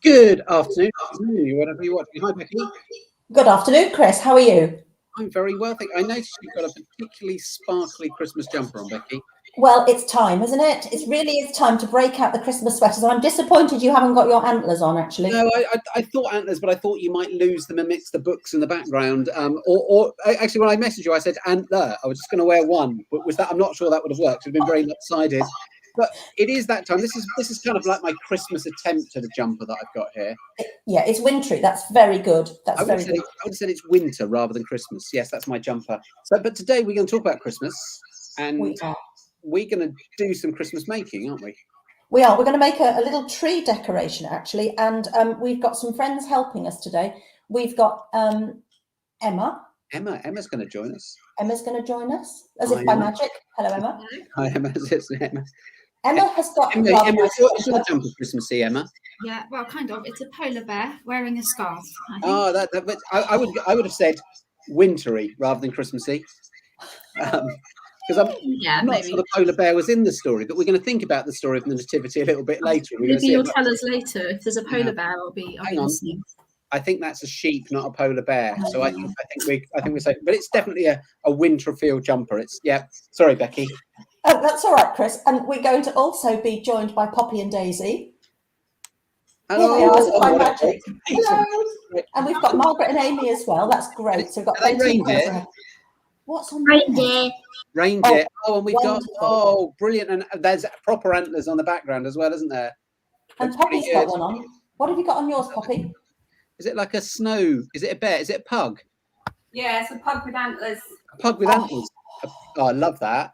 Good afternoon, whatever you're watching. Hi, Becky. Good afternoon, Chris. How are you? I'm very well, thank you. I noticed you've got a particularly sparkly Christmas jumper on, Becky. Well, it's time, isn't it? It really is time to break out the Christmas sweaters. I'm disappointed you haven't got your antlers on, actually. No, I thought antlers, but I thought you might lose them amidst the books in the background. Or actually, when I messaged you, I said antler. I was just going to wear one, but was that? I'm not sure that would have worked. It'd been very lopsided. But it is that time. This is kind of like my Christmas attempt at a jumper that I've got here. Yeah, it's wintry. That's very good. That's very good. I would have said it's winter rather than Christmas. Yes, that's my jumper. So, but today we're going to talk about Christmas, and we're going to do some Christmas making, aren't we? We are. We're going to make a little tree decoration, actually, and we've got some friends helping us today. We've got Emma. Emma's going to join us. Emma's going to join us, as if by magic. Hello, Emma. Hi, Emma. Emma has got. Emma, what's your jumper Christmassy, Emma? Yeah, well, kind of. It's a polar bear wearing a scarf. Oh, I would have said wintry rather than Christmassy. Because I'm not sure the polar bear was in the story, but we're going to think about the story of the nativity a little bit later. Maybe you'll tell us later if there's a polar bear. I'll be listening. I think that's a sheep, not a polar bear. So I think we're saying, but it's definitely a Winterfield jumper. Sorry, Becky. That's all right, Chris. And we're going to also be joined by Poppy and Daisy. Hello. Magic. Hello. And we've got Margaret and Amy as well. That's great. So we've got reindeer. What's on reindeer? Reindeer. And we've got brilliant, and there's proper antlers on the background as well, isn't there? And Poppy's got one on. What have you got on yours, Poppy? Is it like a snow? Is it a bear? Is it a pug? Yeah, it's a pug with antlers. A pug with antlers. Oh, I love that.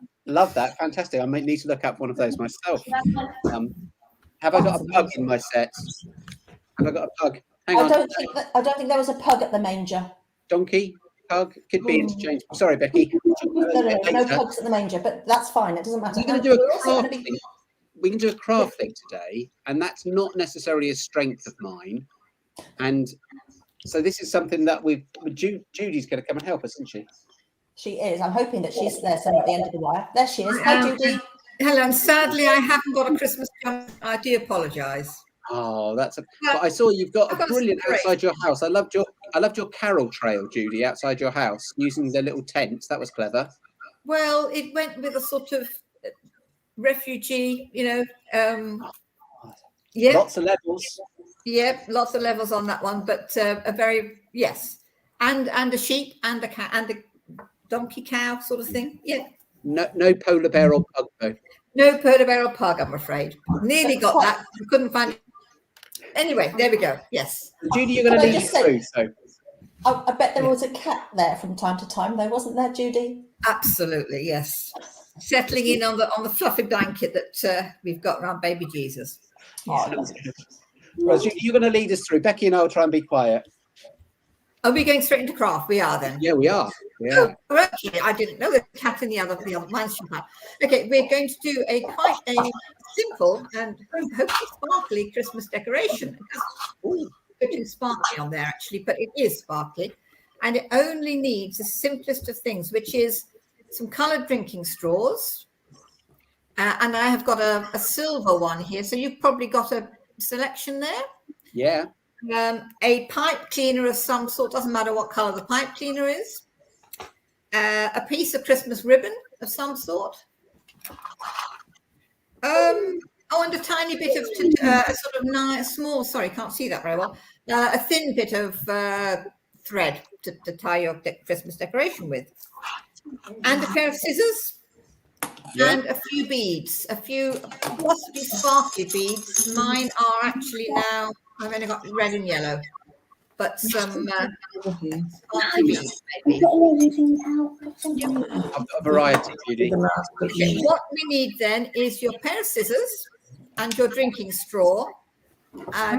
Fantastic. I might need to look up one of those myself. Have I got a pug in my set? Have I got a pug? Hang on. I don't think there was a pug at the manger. Donkey, pug, could be interchangeable. Sorry, Becky. No pugs at the manger, but that's fine. It doesn't matter. We're going to do a craft thing. We can do a craft thing today, and that's not necessarily a strength of mine. And so this is something that Judy's going to come and help us, isn't she? She is. I'm hoping that she's there somewhere at the end of the wire. There she is. Hi, Judy. Hello. And sadly, I haven't got a Christmas jumper. I do apologise. Oh, but I saw you've got a brilliant outside your house. I loved your carol trail, Judy, outside your house using the little tents. That was clever. Well, it went with a sort of refugee, Lots of levels. Yep, lots of levels on that one, but and a sheep and a cat and a donkey cow sort of thing. Yeah. No polar bear or pug though. No polar bear or pug, I'm afraid. Nearly got that. I couldn't find it. Anyway, there we go. Yes. Judy, you're going to lead us through. So I bet there was a cat there from time to time, though, wasn't there, Judy? Absolutely, yes. Settling in on the fluffy blanket that we've got around baby Jesus. Oh, that's good. Well, Judy, you're going to lead us through. Becky and I will try and be quiet. Are we going straight into craft? We are then. Yeah, we are. Oh, okay. I didn't know the cat in the other mine's from that. Okay, we're going to do quite a simple and hopefully sparkly Christmas decoration. It's sparkly on there actually, but it is sparkly, and it only needs the simplest of things, which is some coloured drinking straws. And I have got a silver one here, so you've probably got a selection there. Yeah. A pipe cleaner of some sort, doesn't matter what colour the pipe cleaner is. A piece of Christmas ribbon of some sort. And a tiny bit of a sort of nice, small, sorry, can't see that very well. A thin bit of thread to tie your Christmas decoration with. And a pair of scissors. Yeah. And a few beads, a few possibly sparkly beads. Mine are actually now, I've only got red and yellow, but some sparkly beads maybe. I've got a variety, Judy. Okay. What we need then is your pair of scissors and your drinking straw.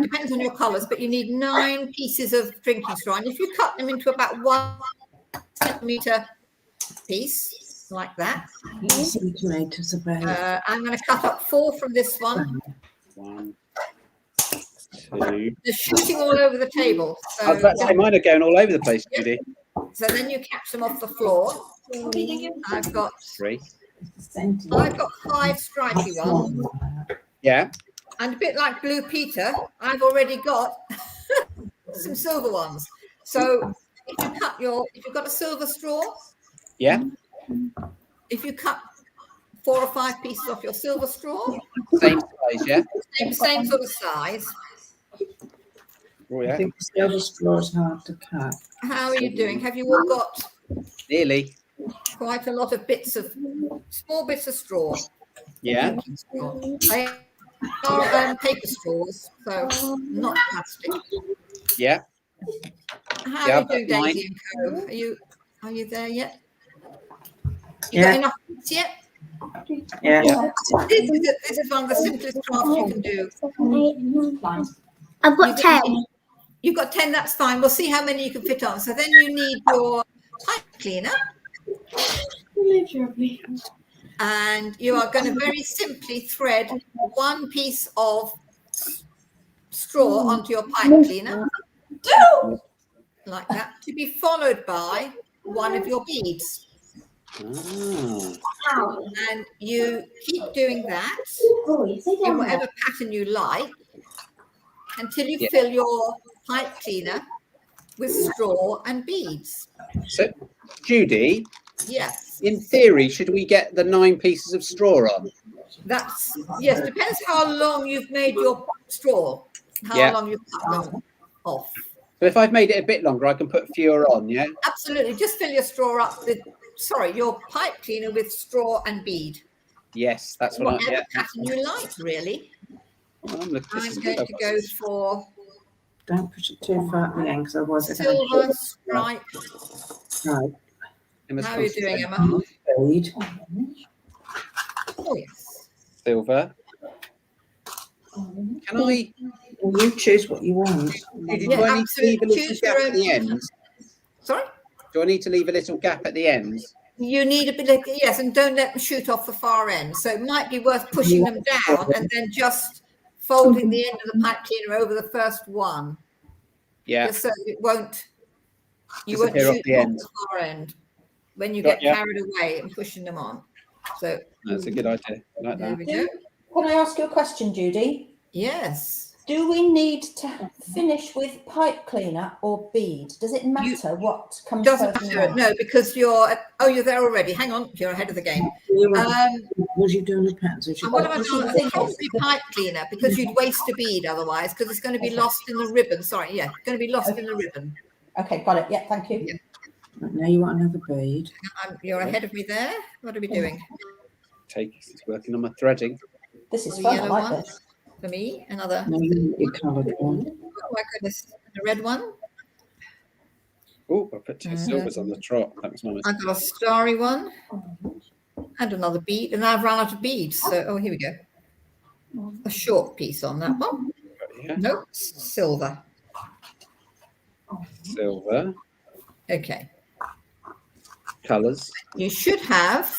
Depends on your colours, but you need 9 pieces of drinking straw. And if you cut them into about 1 centimetre piece, like that. I'm going to cut up 4 from this one. 1, 2. They're shooting all over the table. So, I was about to say, mine are going all over the place, Judy. So then you catch them off the floor. I've got 3. I've got 5 stripy ones. Yeah. And a bit like Blue Peter, I've already got some silver ones. So if you've got a silver straw, Yeah. if you cut 4 or 5 pieces off your silver straw, Same size, yeah. same sort of size. Oh, I yeah. think the silver straw is hard to cut. How are you doing? Have you all got Nearly. quite a lot of small bits of straw? Yeah. They are paper straws, so not plastic. Yeah. How Yeah, are you doing, that's Daisy and Co? Are you there yet? You Yeah. got enough bits yet? Yeah. Yeah. This is one of the simplest crafts you can do. I've got 10. You've got 10, that's fine. We'll see how many you can fit on. So then you need your pipe cleaner. And you are going to very simply thread one piece of straw onto your pipe cleaner. Like that. To be followed by one of your beads. Oh. And you keep doing that in whatever pattern you like until you fill your pipe cleaner with straw and beads. So, Judy, Yes. in theory, should we get the 9 pieces of straw on? Yes, depends how long you've made your straw, how long you've cut them off. So if I've made it a bit longer, I can put fewer on, yeah? Absolutely. Just fill your straw up with, your pipe cleaner with straw and bead. Yes, that's what Whatever pattern you like, really. I'm going to go for Don't push it too far at the end, because otherwise it's silver stripe. Right. How are you doing, Emma? Bead. Oh, yes. Silver. Can I? Well, you choose what you want. Judy, do I need to leave a little gap at the end? Sorry? Do I need to leave a little gap at the end? You need a bit of, yes, and don't let them shoot off the far end. So it might be worth pushing them down and then just folding the end of the pipe cleaner over the first one. Yeah. Just so it won't, you won't Disappear off shoot the off end. the far end when you Got get ya. carried away and pushing them on. So That's a good idea. I like there that. we go. Can I ask you a question, Judy? Yes. Do we need to finish with pipe cleaner or bead? Does it matter what comes Doesn't first? matter. No, because you're there already. Hang on, you're ahead of the game. Was you doing the patterns? And what about the pipe cleaner? Because you'd waste a bead otherwise, because it's going to be lost in the ribbon. Sorry, yeah, going to be lost in the ribbon. Okay, got it. Yeah, thank you. Yeah. Right, now you want another bead. You're ahead of me there. What are we doing? It's working on my threading. This is The fun. I yellow like one. this. For me, another. No, you want your coloured one. Oh my goodness, the red one. Oh, I put 2 silvers on the trot. That was my mistake. I've got a starry one and another bead, and I've run out of beads. So, here we go. A short piece on that one. Yeah. Nope, silver. Silver. Okay. Colours. You should have,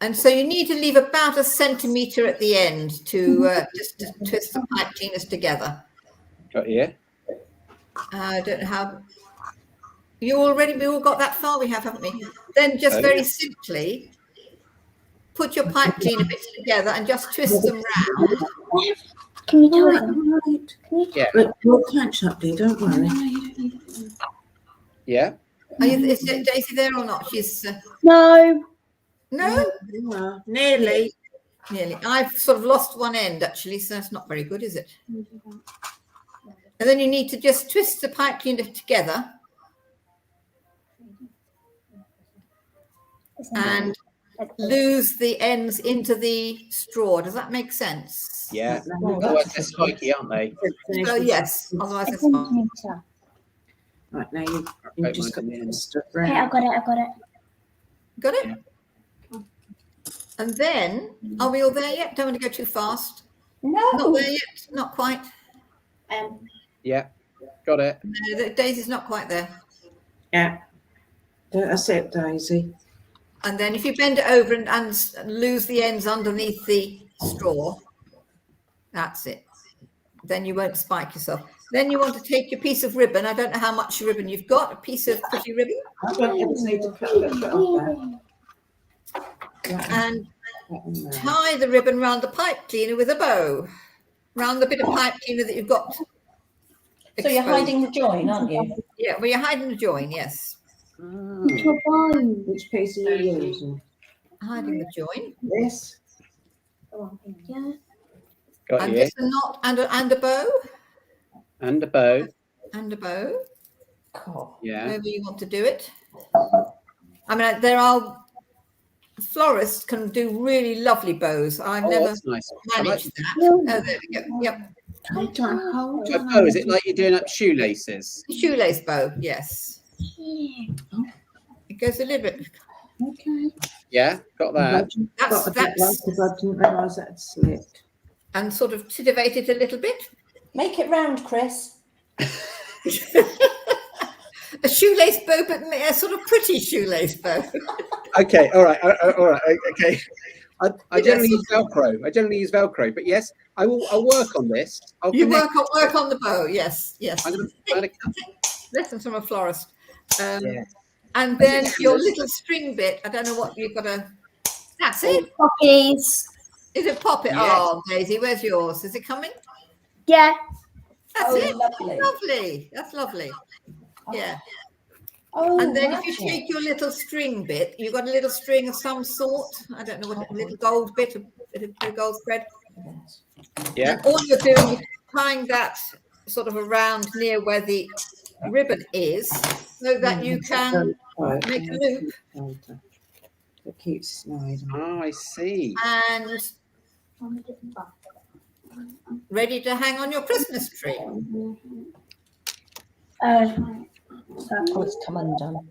and so you need to leave about 1 centimetre at the end to just to twist the pipe cleaners together. Got here. I don't know how. We all got that far, we have, haven't we? Then just very simply put your pipe cleaner bits together and just twist them round. Can you do it? Right. Yeah. But we'll catch up, dear, don't worry. Yeah. Is Daisy there or not? She's No. no, You are. Nearly. nearly. I've sort of lost one end actually, so that's not very good, is it? And then you need to just twist the pipe cleaner together and lose the ends into the straw. Does that make sense? Yeah. Otherwise they're spiky, aren't they? Oh yes. Otherwise, A it's fine. centimetre. Right, now you Right, just got mine's in the to end. twist it Okay, round. I've got it. Got it? And then, are we all there yet? Don't want to go too fast. Not No. there yet. Not quite. Yeah. Got it. No, Daisy's not quite there. Yeah. That's it, Daisy. And then if you bend it over and lose the ends underneath the straw, that's it. Then you won't spike yourself. Then you want to take your piece of ribbon. I don't know how much ribbon you've got. A piece of pretty ribbon. I don't ever need to cut a little bit off there. And tie the ribbon round the pipe cleaner with a bow, round the bit of pipe cleaner that you've got. So you're exposed. hiding the join, aren't you? Yeah, well, you're hiding the join, yes. Which piece are you using? Hiding the join. This? Yeah. Got And you. just a knot and a bow. And a bow. And a bow. Cool. Yeah. However you want to do it. I mean, there are florists can do really lovely bows. I've never That's nice. I like managed that. Oh, there we go. Yep. Hold on. a bow. Is it like you're doing up shoelaces? Shoelace bow, yes. It goes a little bit. Okay. Yeah, got that. That's Because I didn't realise that had slipped. and sort of titivate it a little bit. Make it round, Chris. A shoelace bow, but a sort of pretty shoelace bow. Okay, all right, okay. I generally use Velcro. But yes, I'll work on this. You work on the bow, yes. I'm gonna Lessons from a florist. Yeah. And then your little string bit, I don't know what you've got to. That's it. Poppies. Is it pop it? Yes. Oh, Daisy, where's yours? Is it coming? Yeah. That's Oh, it. lovely. Lovely. That's lovely. Yeah. Oh, And then if magic. you take your little string bit, you've got a little string of some sort. I don't know what, a little gold bit, a bit of gold thread. Yeah. And all you're doing is tying that sort of around near where the ribbon is, so that you can make a loop It keeps sliding. Oh, I see. and ready to hang on your Christmas tree. Oh, it's come undone.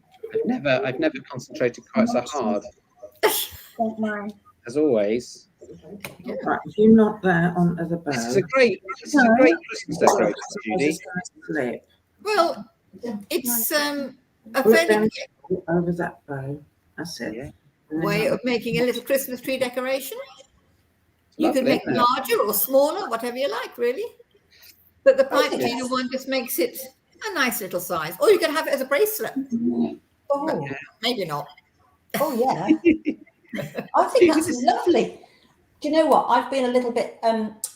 I've never concentrated quite so hard. Don't mind. As always. Right, if you knock that onto the bow. This is a great Christmas decoration, Judy. Slip. Well, it's a Put fairly them quick over that bow. That's it. Yeah. way of making a little Christmas tree decoration. You can Lovely, make it isn't it? larger or smaller, whatever you like, really. But the pipe yes. cleaner one just makes it a nice little size. Or you can have it as a bracelet. Oh, Maybe not. oh yeah. I think that's lovely. Do you know what? I've been a little bit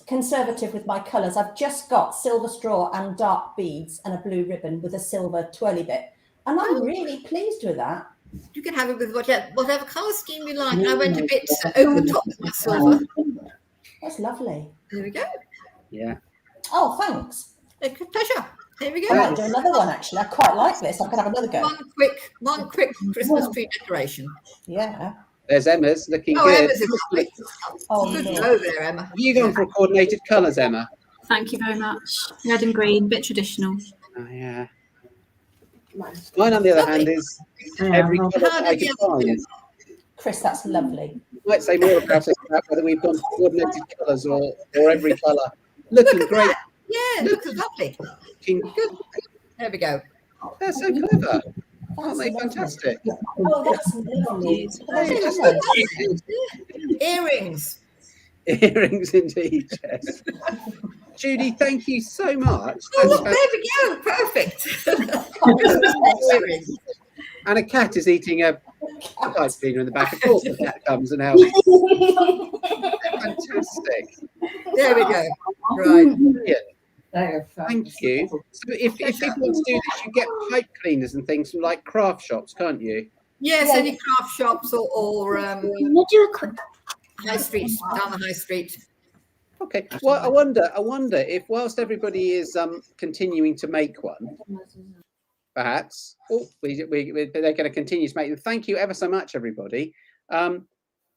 conservative with my colours. I've just got silver straw and dark beads and a blue ribbon with a silver twirly bit. And I'm really pleased with that. You can have it with whatever colour scheme you like. I went a bit over the top with my silver. That's lovely. There we go. Yeah. Oh, thanks. A good pleasure. There we I go. might do another one actually. I quite like this. I can have another go. One quick Christmas tree decoration. Yeah. There's Emma's looking Oh, good. Emma's is lovely. Oh, Good yeah. go there, Emma. Have you gone for coordinated colours, Emma? Thank you very much. Red and green, bit traditional. Oh, yeah. Mine, on the other hand, is every colour How that I did can the other find. Chris, that's lovely. You might say more about it, about whether we've gone for coordinated colours or every colour. Looking Look at great. that. Yeah, it looks lovely. Looking, Good. There we go. they're so clever. That's Aren't they lovely. fantastic? Oh, that's lovely. Hey, That's just- nice. Earrings. Earrings indeed, yes. Judy, thank you so much. Oh, That's look, there we go. Perfect. Earrings. And a cat is eating a pipe cleaner in the back. Of course, the cat comes and helps. Fantastic. There we go. Right. Brilliant. Thank you. So if people want to do this, you get pipe cleaners and things from like craft shops, can't you? Yes, Yeah. any craft shops or We'll do a quick. high street, down the high street. Okay. Well, I wonder if whilst everybody is continuing to make one, perhaps they're going to continue to make them. Thank you ever so much, everybody.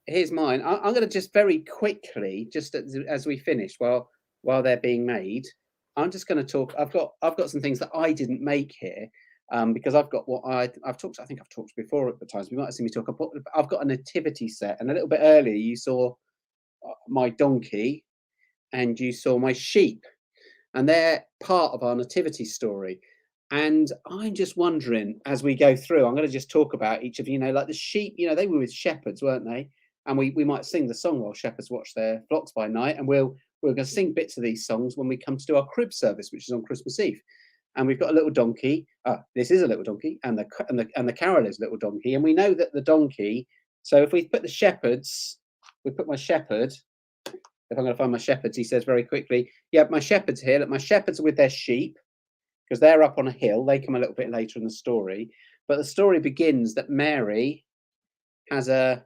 Here's mine. I'm going to just very quickly, just as we finish, while they're being made, I'm just going to talk. I've got some things that I didn't make here, because I've got what I've talked. I think I've talked before at the times. We might have seen me talk about. I've got a nativity set, and a little bit earlier you saw my donkey, and you saw my sheep, and they're part of our nativity story. And I'm just wondering, as we go through, I'm going to just talk about each of like the sheep. They were with shepherds, weren't they? And we might sing the song while shepherds watch their flocks by night, and we're going to sing bits of these songs when we come to do our crib service, which is on Christmas Eve. And we've got a little donkey. This is a little donkey, and the carol is little donkey. And we know that the donkey. So if we put the shepherds we put my shepherd, if I'm going to find my shepherds, he says very quickly, yeah, my shepherds here. Look, my shepherds are with their sheep because they're up on a hill. They come a little bit later in the story. But the story begins that Mary has a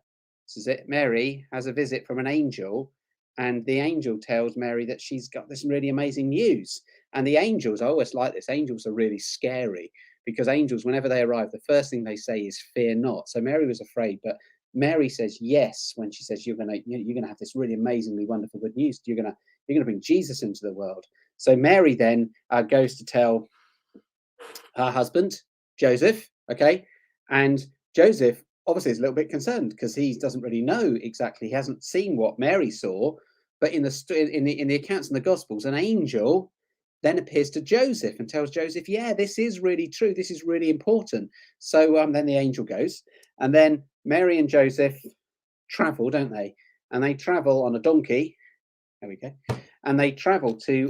visit from an angel, and the angel tells Mary that she's got this really amazing news. And the angels, I always like this, angels are really scary because angels, whenever they arrive, the first thing they say is fear not. So Mary was afraid, but Mary says yes when she says you're gonna have this really amazingly wonderful good news. You're gonna bring Jesus into the world. So Mary then goes to tell her husband Joseph, okay, and Joseph obviously is a little bit concerned because he doesn't really know exactly. He hasn't seen what Mary saw, but in the accounts in the Gospels, an angel then appears to Joseph and tells Joseph, yeah, this is really true. This is really important. So then the angel goes, and then Mary and Joseph travel, don't they? And they travel on a donkey. There we go. And they travel to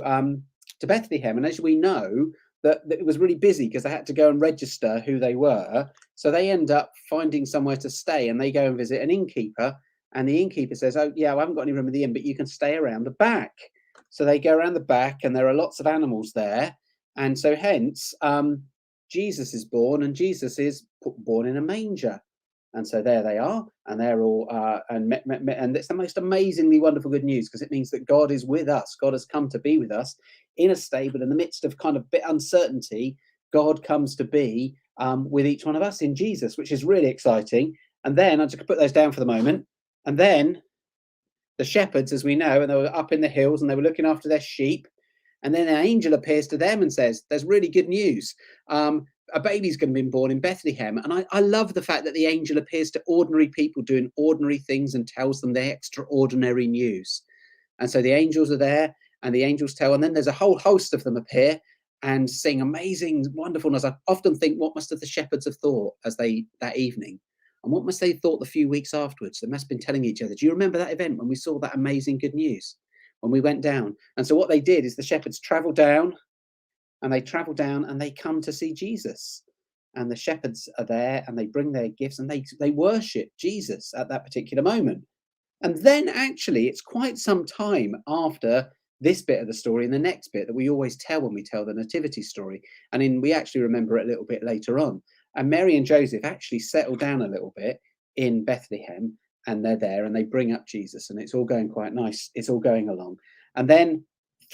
Bethlehem. And as we know, that it was really busy because they had to go and register who they were. So they end up finding somewhere to stay, and they go and visit an innkeeper. And the innkeeper says, oh, yeah, I haven't got any room in the inn, but you can stay around the back. So they go around the back, and there are lots of animals there. And so hence, Jesus is born, and Jesus is born in a manger. And so there they are, and they're all, and it's the most amazingly wonderful good news because it means that God is with us. God has come to be with us in a stable in the midst of kind of bit uncertainty. God comes to be with each one of us in Jesus, which is really exciting. And then I just put those down for the moment. And then the shepherds, as we know, and they were up in the hills and they were looking after their sheep. And then an angel appears to them and says, there's really good news. A baby's going to be born in Bethlehem. And I love the fact that the angel appears to ordinary people doing ordinary things and tells them their extraordinary news. And so the angels are there and the angels tell, and then there's a whole host of them appear and sing amazing wonderfulness. I often think, what must have the shepherds have thought as that evening? And what must they have thought the few weeks afterwards? They must have been telling each other, do you remember that event when we saw that amazing good news? When we went down? And so what they did is the shepherds traveled down and they come to see Jesus. And the shepherds are there and they bring their gifts and they worship Jesus at that particular moment. And then actually it's quite some time after this bit of the story and the next bit that we always tell when we tell the nativity story. And we actually remember it a little bit later on. And Mary and Joseph actually settle down a little bit in Bethlehem, and they're there and they bring up Jesus, and it's all going quite nice. It's all going along. And then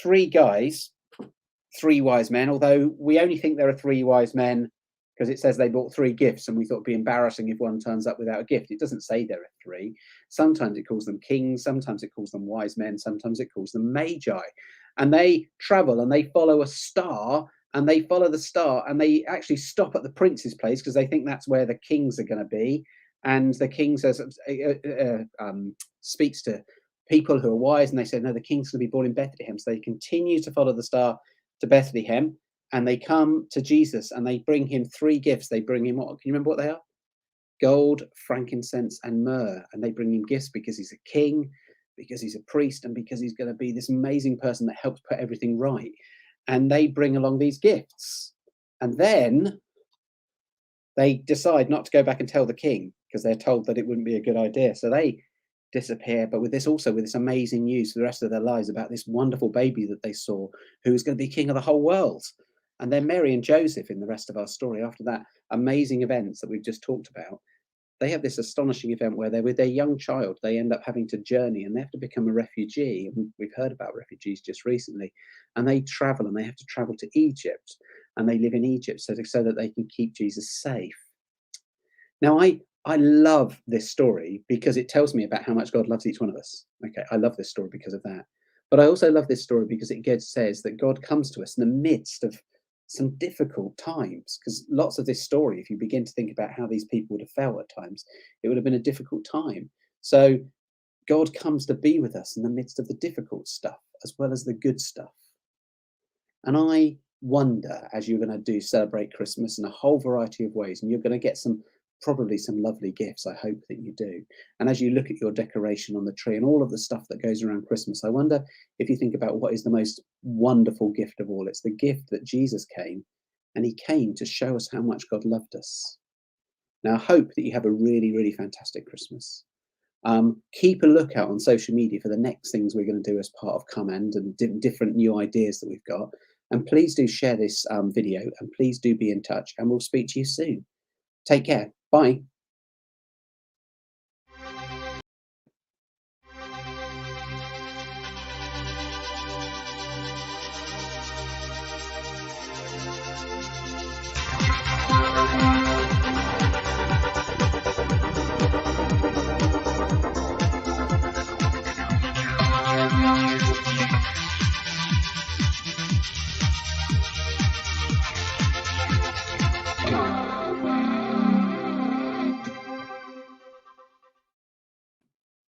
three wise men, although we only think there are three wise men because it says they brought three gifts, and we thought it'd be embarrassing if one turns up without a gift. It doesn't say there are three. Sometimes it calls them kings, sometimes it calls them wise men, sometimes it calls them magi. And they travel and they follow a star, and they follow the star, and they actually stop at the prince's place because they think that's where the kings are going to be. And the king says, speaks to people who are wise, and they say, no, the king's going to be born in Bethlehem. So they continue to follow the star to Bethlehem, and they come to Jesus, and they bring him three gifts. They bring him, what? Can you remember what they are? Gold, frankincense, and myrrh. And they bring him gifts because he's a king, because he's a priest, and because he's going to be this amazing person that helps put everything right. And they bring along these gifts. And then they decide not to go back and tell the king because they're told that it wouldn't be a good idea. So they disappear, but with this amazing news for the rest of their lives about this wonderful baby that they saw who was going to be king of the whole world. And then Mary and Joseph in the rest of our story, after that amazing events that we've just talked about, they have this astonishing event where they're with their young child. They end up having to journey and they have to become a refugee. We've heard about refugees just recently. And they travel, and they have to travel to Egypt, and they live in Egypt so that they can keep Jesus safe. Now, I love this story because it tells me about how much God loves each one of us. Okay, I love this story because of that. But I also love this story because it says that God comes to us in the midst of some difficult times, because lots of this story, if you begin to think about how these people would have felt at times, it would have been a difficult time. So God comes to be with us in the midst of the difficult stuff as well as the good stuff. And I wonder, as you're going to celebrate Christmas in a whole variety of ways, and you're going to get probably some lovely gifts, I hope that you do. And as you look at your decoration on the tree and all of the stuff that goes around Christmas, I wonder if you think about what is the most wonderful gift of all. It's the gift that Jesus came, and he came to show us how much God loved us. Now, I hope that you have a really, really fantastic Christmas. Keep a lookout on social media for the next things we're going to do as part of Command and different new ideas that we've got. And please do share this video, and please do be in touch, and we'll speak to you soon. Take care. Bye.